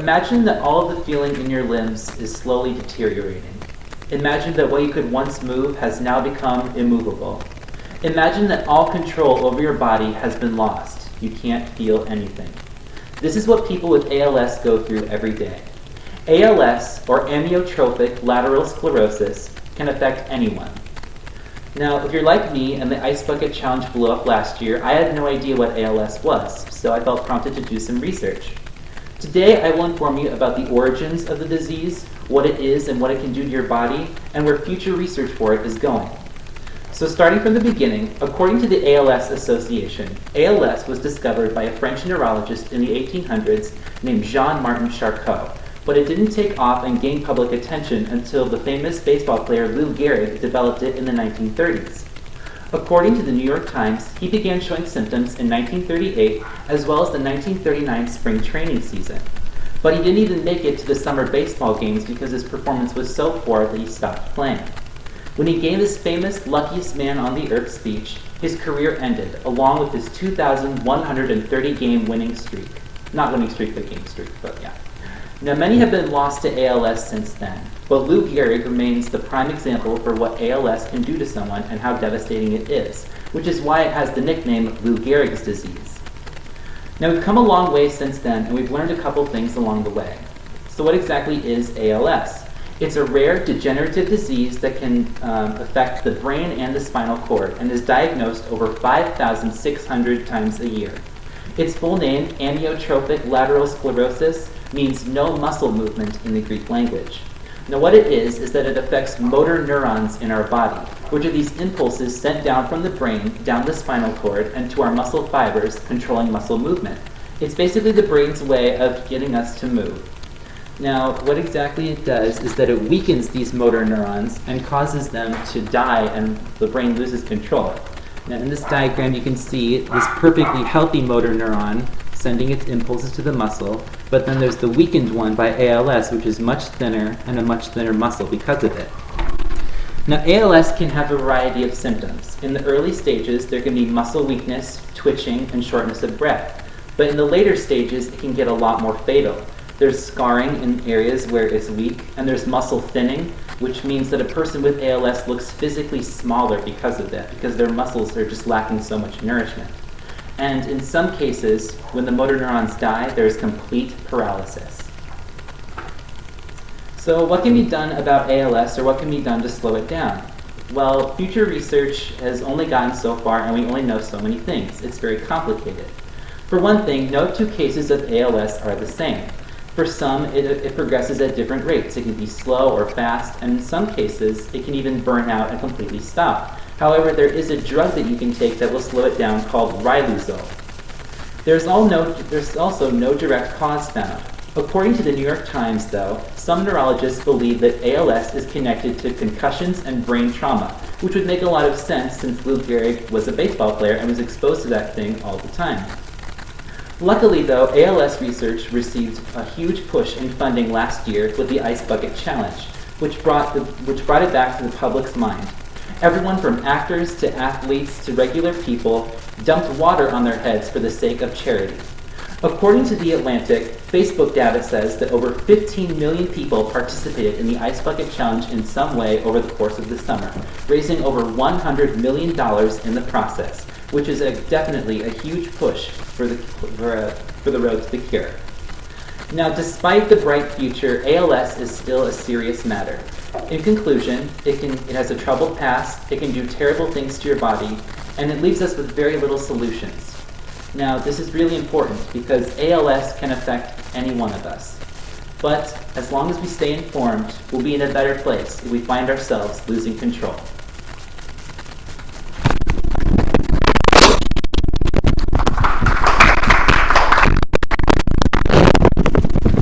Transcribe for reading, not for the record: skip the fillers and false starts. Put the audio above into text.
imagine that all of the feeling in your limbs is slowly deteriorating. Imagine that what you could once move has now become immovable. Imagine that all control over your body has been lost. You can't feel anything. This is what people with ALS go through every day. ALS, or amyotrophic lateral sclerosis, can affect anyone. Now, if you're like me and the Ice Bucket Challenge blew up last year, I had no idea what ALS was, so I felt prompted to do some research. Today, I will inform you about the origins of the disease, what it is and what it can do to your body, and where future research for it is going. So starting from the beginning, according to the ALS Association, ALS was discovered by a French neurologist in the 1800s named Jean-Martin Charcot, but it didn't take off and gain public attention until the famous baseball player Lou Gehrig developed it in the 1930s. According to the New York Times, he began showing symptoms in 1938 as well as the 1939 spring training season. But he didn't even make it to the summer baseball games because his performance was so poor that he stopped playing. When he gave his famous luckiest man on the earth speech, his career ended, along with his 2,130 game winning streak. Not winning streak, but game streak, but yeah. Now, many have been lost to ALS since then, but Lou Gehrig remains the prime example for what ALS can do to someone and how devastating it is, which is why it has the nickname Lou Gehrig's disease. Now, we've come a long way since then, and we've learned a couple things along the way. So what exactly is ALS? It's a rare degenerative disease that can affect the brain and the spinal cord and is diagnosed over 5,600 times a year. Its full name, amyotrophic lateral sclerosis, means no muscle movement in the Greek language. Now what it is that it affects motor neurons in our body, which are these impulses sent down from the brain, down the spinal cord, and to our muscle fibers, controlling muscle movement. It's basically the brain's way of getting us to move. Now, what exactly it does is that it weakens these motor neurons and causes them to die and the brain loses control. Now, in this diagram, you can see this perfectly healthy motor neuron sending its impulses to the muscle, but then there's the weakened one by ALS, which is much thinner and a much thinner muscle because of it. Now, ALS can have a variety of symptoms. In the early stages, there can be muscle weakness, twitching, and shortness of breath. But in the later stages, it can get a lot more fatal. There's scarring in areas where it's weak, and there's muscle thinning, which means that a person with ALS looks physically smaller because of that, because their muscles are just lacking so much nourishment. And in some cases, when the motor neurons die, there's complete paralysis. So what can be done about ALS, or what can be done to slow it down? Well, future research has only gotten so far, and we only know so many things. It's very complicated. For one thing, no two cases of ALS are the same. For some, it progresses at different rates. It can be slow or fast, and in some cases, it can even burn out and completely stop. However, there is a drug that you can take that will slow it down called Riluzole. There's also no direct cause found. According to the New York Times, though, some neurologists believe that ALS is connected to concussions and brain trauma, which would make a lot of sense since Lou Gehrig was a baseball player and was exposed to that thing all the time. Luckily, though, ALS research received a huge push in funding last year with the Ice Bucket Challenge, which brought it back to the public's mind. Everyone from actors to athletes to regular people dumped water on their heads for the sake of charity. According to The Atlantic, Facebook data says that over 15 million people participated in the Ice Bucket Challenge in some way over the course of the summer, raising over $100 million in the process, which is definitely a huge push for the road to the cure. Now, despite the bright future, ALS is still a serious matter. In conclusion, it has a troubled past, it can do terrible things to your body, and it leaves us with very little solutions. Now, this is really important because ALS can affect any one of us. But as long as we stay informed, we'll be in a better place if we find ourselves losing control.